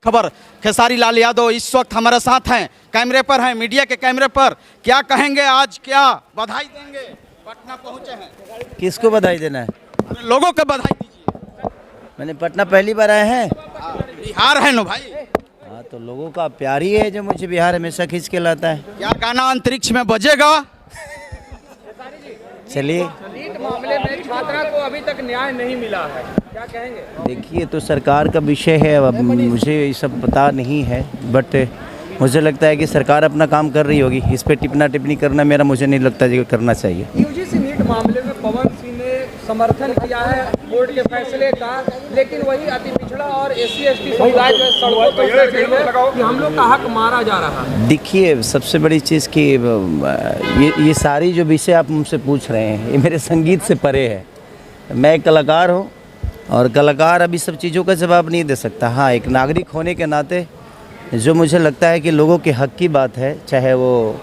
खबर खेसारी लाल यादव इस वक्त हमारे साथ हैं, कैमरे पर हैं, मीडिया के कैमरे पर। क्या कहेंगे, आज क्या बधाई देंगे? पटना पहुंचे हैं। किसको बधाई देना है? लोगों को बधाई दीजिए। मैंने पटना पहली बार आए हैं। बिहार है नो भाई। हाँ, तो लोगों का प्यार ही है जो मुझे बिहार हमेशा खींच के लाता है। क्या गाना अंतरिक्ष में बजेगा? चलिए, नीट मामले में छात्रा को अभी तक न्याय नहीं मिला है, क्या कहेंगे? देखिए तो सरकार का विषय है, अब मुझे ये सब पता नहीं है, बट मुझे लगता है कि सरकार अपना काम कर रही होगी। इस पे टिप्पणी करना मुझे नहीं लगता कि करना चाहिए। यूजीसी नीट मामले में पवन सिंह ने समर्थन किया है कोर्ट के फैसले का, लेकिन वही अति पिछड़ा और SC/ST समुदाय जो है सड़कों पर उतर गई है कि हम लोग का हक मारा जा रहा है। देखिए, सबसे बड़ी चीज़ कि ये सारी जो विषय आप मुझसे पूछ रहे हैं, ये मेरे संगीत से परे है। मैं एक कलाकार हूँ और कलाकार अभी सब चीज़ों का जवाब नहीं दे सकता। हाँ, एक नागरिक होने के नाते जो मुझे लगता है कि लोगों के हक की बात है, चाहे वो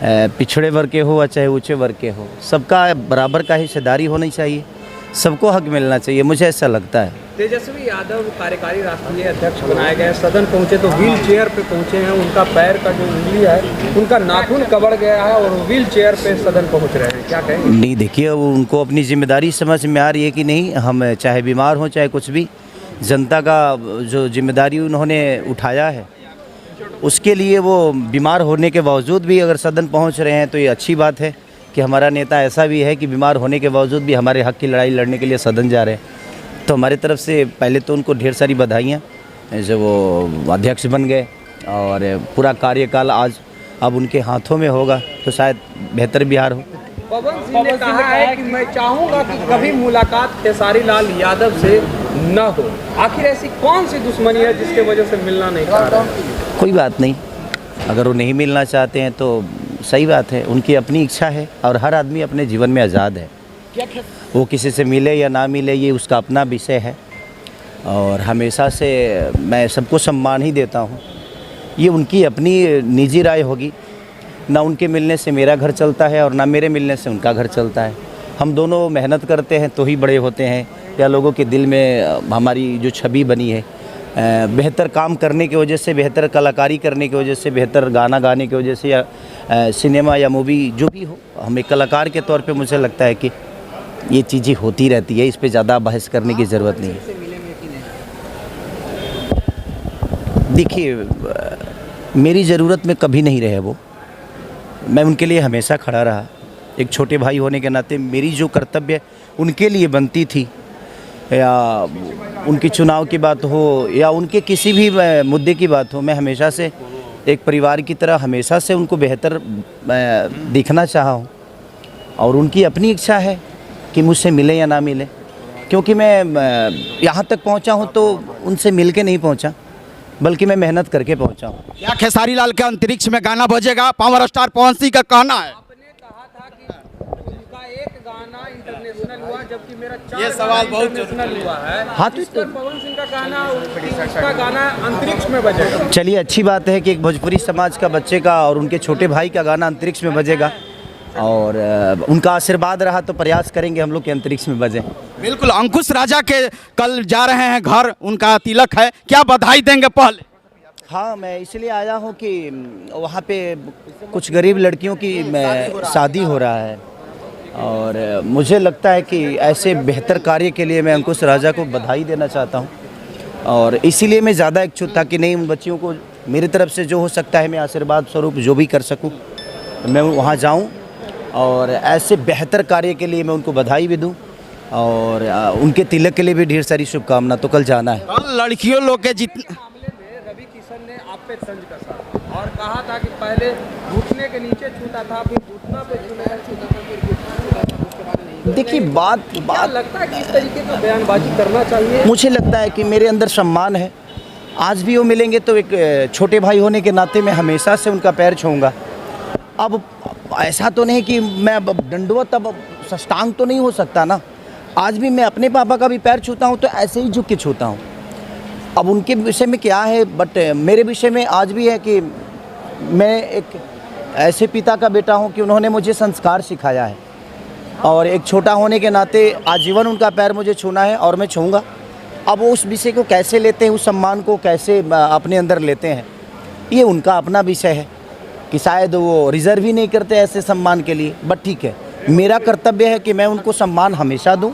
पिछड़े वर्ग के हो या चाहे ऊंचे वर्ग के हो, सबका बराबर का हिस्सेदारी होनी चाहिए, सबको हक मिलना चाहिए, मुझे ऐसा लगता है। तेजस्वी यादव कार्यकारी राष्ट्रीय अध्यक्ष बनाए गए, सदन पहुंचे तो व्हील चेयर पे पहुंचे हैं। उनका पैर का जो उंगली है, उनका नाखून कबड़ गया है और व्हील चेयर पे सदन पहुंच रहे हैं, क्या कहेंगे? नहीं, देखिए, उनको अपनी जिम्मेदारी समझ में आ रही है कि नहीं। हम चाहे बीमार हों चाहे कुछ भी, जनता का जो जिम्मेदारी उन्होंने उठाया है, उसके लिए वो बीमार होने के बावजूद भी अगर सदन पहुंच रहे हैं तो ये अच्छी बात है कि हमारा नेता ऐसा भी है कि बीमार होने के बावजूद भी हमारे हक की लड़ाई लड़ने के लिए सदन जा रहे हैं। तो हमारी तरफ से पहले तो उनको ढेर सारी बधाइयाँ जो वो अध्यक्ष बन गए, और पूरा कार्यकाल आज अब उनके हाथों में होगा तो शायद बेहतर बिहार हो। पवन सिंह ने कहा है कि मैं चाहूंगा कि कभी मुलाकात खेसारी लाल यादव से न हो। आखिर ऐसी कौन सी दुश्मनी है जिसके वजह से मिलना नहीं चाह रहे? कोई बात नहीं, अगर वो नहीं मिलना चाहते हैं तो सही बात है, उनकी अपनी इच्छा है और हर आदमी अपने जीवन में आज़ाद है। वो किसी से मिले या ना मिले, ये उसका अपना विषय है और हमेशा से मैं सबको सम्मान ही देता हूँ। ये उनकी अपनी निजी राय होगी, ना उनके मिलने से मेरा घर चलता है और ना मेरे मिलने से उनका घर चलता है। हम दोनों मेहनत करते हैं तो ही बड़े होते हैं, या लोगों के दिल में हमारी जो छवि बनी है, बेहतर काम करने की वजह से, बेहतर कलाकारी करने की वजह से, बेहतर गाना गाने की वजह से, या सिनेमा या मूवी जो भी हो, हम एक कलाकार के तौर पे मुझे लगता है कि ये चीज़ें होती रहती है, इस पे ज़्यादा बहस करने की ज़रूरत नहीं है। देखिए, मेरी ज़रूरत में कभी नहीं रहे वो, मैं उनके लिए हमेशा खड़ा रहा। एक छोटे भाई होने के नाते मेरी जो कर्तव्य उनके लिए बनती थी, या उनकी चुनाव की बात हो या उनके किसी भी मुद्दे की बात हो, मैं हमेशा से एक परिवार की तरह हमेशा से उनको बेहतर देखना चाहा हूँ। और उनकी अपनी इच्छा है कि मुझसे मिले या ना मिले, क्योंकि मैं यहाँ तक पहुँचा हूँ तो उनसे मिल के नहीं पहुँचा, बल्कि मैं मेहनत करके पहुँचा हूँ। क्या खेसारी लाल के अंतरिक्ष में गाना बजेगा? पावर स्टार पवन सिंह का कहना है। आपने कहा था कि उनका एक गाना इंटरनेशनल हुआ, जबकि मेरा 4 ये सवाल बहुत इंटरनेशनल हुआ है। हाँ, तो इस पर पवन सिंह का गाना, उसका गाना अंतरिक्ष में बजेगा। चलिए, अच्छी बात है कि एक भोजपुरी समाज का बच्चे का और उनके छोटे भाई का गाना अंतरिक्ष में बजेगा, और उनका आशीर्वाद रहा तो प्रयास करेंगे हम लोग के अंतरिक्ष में बजे। बिल्कुल। अंकुश राजा के कल जा रहे हैं घर, उनका तिलक है, क्या बधाई देंगे पहले? हाँ, मैं इसलिए आया हूँ कि वहाँ पे कुछ गरीब लड़कियों की शादी हो रहा है, और मुझे लगता है कि ऐसे बेहतर कार्य के लिए मैं अंकुश राजा को बधाई देना चाहता हूँ, और इसीलिए मैं ज़्यादा इच्छुक था कि नहीं, उन बच्चियों को मेरी तरफ से जो हो सकता है मैं आशीर्वाद स्वरूप जो भी कर सकूँ मैं वहाँ जाऊँ, और ऐसे बेहतर कार्य के लिए मैं उनको बधाई भी दूँ, और उनके तिलक के लिए भी ढेर सारी शुभकामना। तो कल जाना है। लड़कियों लोग के जितने मामले में रवि किशन ने आप पे तंज कसा और कहा था कि पहले घुटने के नीचे छूता था, फिर घुटना पे छूता था, फिर घुटना उसके बाद नहीं। देखिए, बात लगता है कि इस तरीके का बयानबाजी करना चाहिए। मुझे लगता है कि मेरे अंदर सम्मान है, आज भी वो मिलेंगे तो एक छोटे भाई होने के नाते मैं हमेशा से उनका पैर छूऊंगा। अब ऐसा तो नहीं कि मैं अब दंडवत, अब साष्टांग तो नहीं हो सकता ना। आज भी मैं अपने पापा का भी पैर छूता हूँ तो ऐसे ही झुक के छूता हूँ। अब उनके विषय में क्या है, बट मेरे विषय में आज भी है कि मैं एक ऐसे पिता का बेटा हूँ कि उन्होंने मुझे संस्कार सिखाया है, और एक छोटा होने के नाते आजीवन उनका पैर मुझे छूना है और मैं छूँगा। अब वो उस विषय को कैसे लेते हैं, उस सम्मान को कैसे अपने अंदर लेते हैं, ये उनका अपना विषय है कि शायद वो रिजर्व ही नहीं करते ऐसे सम्मान के लिए। बट ठीक है, मेरा कर्तव्य है कि मैं उनको सम्मान हमेशा दूं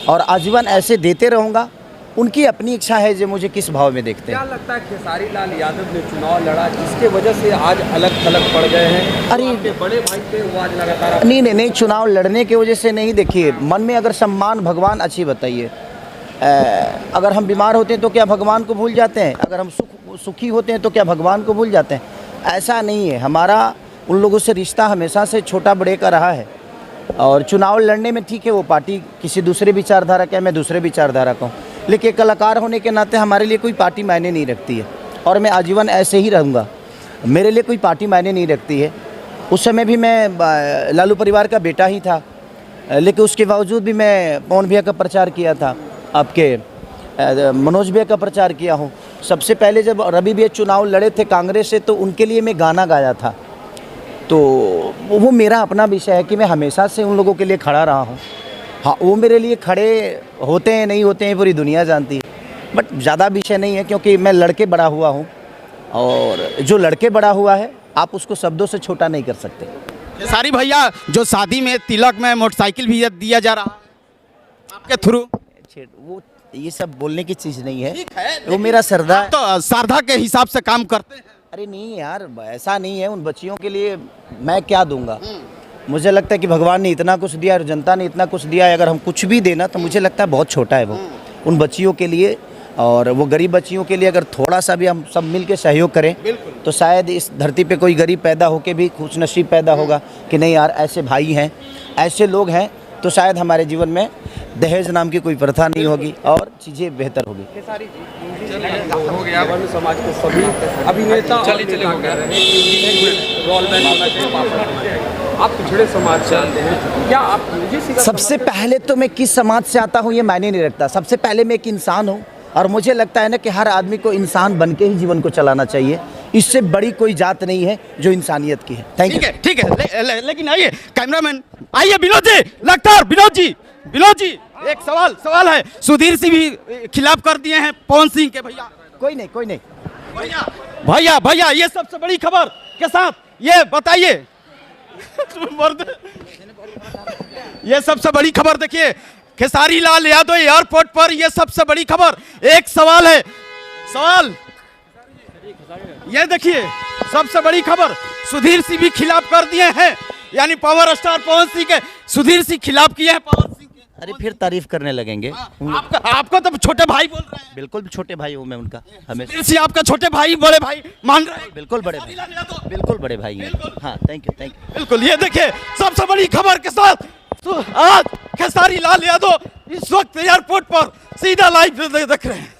और आजीवन ऐसे देते रहूँगा। उनकी अपनी इच्छा है जो मुझे किस भाव में देखते हैं। क्या लगता है खेसारी लाल यादव ने चुनाव लड़ा जिसके वजह से आज अलग थलग पड़ गए हैं? अरे आपके बड़े भाई थे वो आज लगातार नहीं, चुनाव लड़ने की वजह से नहीं। देखिए, मन में अगर सम्मान, भगवान अच्छी बताइए, अगर हम बीमार होते हैं तो क्या भगवान को भूल जाते हैं? अगर हम सुखी होते हैं तो क्या भगवान को भूल जाते हैं? ऐसा नहीं है। हमारा उन लोगों से रिश्ता हमेशा से छोटा बड़े का रहा है। और चुनाव लड़ने में ठीक है, वो पार्टी किसी दूसरे विचारधारा का है, मैं दूसरे विचारधारा का हूँ, लेकिन कलाकार होने के नाते हमारे लिए कोई पार्टी मायने नहीं रखती है और मैं आजीवन ऐसे ही रहूँगा। मेरे लिए कोई पार्टी मायने नहीं रखती है। उस समय भी मैं लालू परिवार का बेटा ही था, लेकिन उसके बावजूद भी मैं पवन भैया का प्रचार किया था, आपके मनोज भैया का प्रचार किया हूँ। सबसे पहले जब रवि भैया चुनाव लड़े थे कांग्रेस से, तो उनके लिए मैं गाना गाया था। तो वो मेरा अपना विषय है कि मैं हमेशा से उन लोगों के लिए खड़ा रहा हूँ। हाँ, वो मेरे लिए खड़े होते हैं नहीं होते हैं पूरी दुनिया जानती है, बट ज़्यादा विषय नहीं है क्योंकि मैं लड़के बड़ा हुआ हूँ और जो लड़के बड़ा हुआ है आप उसको शब्दों से छोटा नहीं कर सकते। खेसारी भैया, जो शादी में तिलक में मोटरसाइकिल भी दिया जा रहा है आपके थ्रू, वो ये सब बोलने की चीज़ नहीं है, वो मेरा श्रद्धा है। तो श्रद्धा के हिसाब से काम करते हैं। अरे नहीं यार, ऐसा नहीं है। उन बच्चियों के लिए मैं क्या दूंगा? मुझे लगता है कि भगवान ने इतना कुछ दिया और जनता ने इतना कुछ दिया है, अगर हम कुछ भी देना तो मुझे लगता है बहुत छोटा है वो उन बच्चियों के लिए। और वो गरीब बच्चियों के लिए अगर थोड़ा सा भी हम सब मिल के सहयोग करें तो शायद इस धरती पे कोई गरीब पैदा होके भी खुश नसीब पैदा होगा कि नहीं यार, ऐसे भाई हैं, ऐसे लोग हैं, तो शायद हमारे जीवन में दहेज नाम की कोई प्रथा नहीं होगी और चीज़ें बेहतर होगी। खेसारी जी हो गया, वर्ण समाज के सभी अभिनेता और नेता कह रहे हैं कि रोल बैक होना चाहिए। आप पिछड़े समाज से आते हैं, क्या आप यूजीसी का सबसे पहले तो मैं किस समाज से आता हूँ ये मायने नहीं रखता। सबसे पहले मैं एक इंसान हूँ और मुझे लगता है ना कि हर आदमी को इंसान बन के ही जीवन को चलाना चाहिए। इससे बड़ी कोई जात नहीं है जो इंसानियत की है। Thank you. ठीक है, लेकिन आइए कैमरामैन, आइए विनोद जी, लगातार विनोद जी एक सवाल है। सुधीर सिंह भी खिलाफ कर दिए हैं पवन सिंह के। भैया कोई नहीं भैया ये सबसे बड़ी खबर के साथ ये बताइए ये सबसे बड़ी खबर देखिए, खेसारी लाल यादव एयरपोर्ट पर, ये सबसे बड़ी खबर। एक सवाल ये देखिए, सबसे बड़ी खबर, सुधीर सिंह भी खिलाफ कर दिए हैं, यानी पावर स्टार पवन सिंह के सुधीर सिंह खिलाफ किए हैं पवन सिंह के। अरे फिर तारीफ करने लगेंगे। आपको तो छोटे भाई बोल रहे हैं। बिल्कुल छोटे भाई हूँ मैं उनका, हमेशा। सुधीर सिंह आपका छोटे भाई, बड़े भाई मान रहे हैं? बिल्कुल बड़े भाई, बिल्कुल बड़े भाई हैं। हाँ, थैंक यू। बिल्कुल, ये देखिए सबसे बड़ी खबर के साथ आज खेसारी लाल यादव इस वक्त एयरपोर्ट पर सीधा लाइव देख रहे हैं।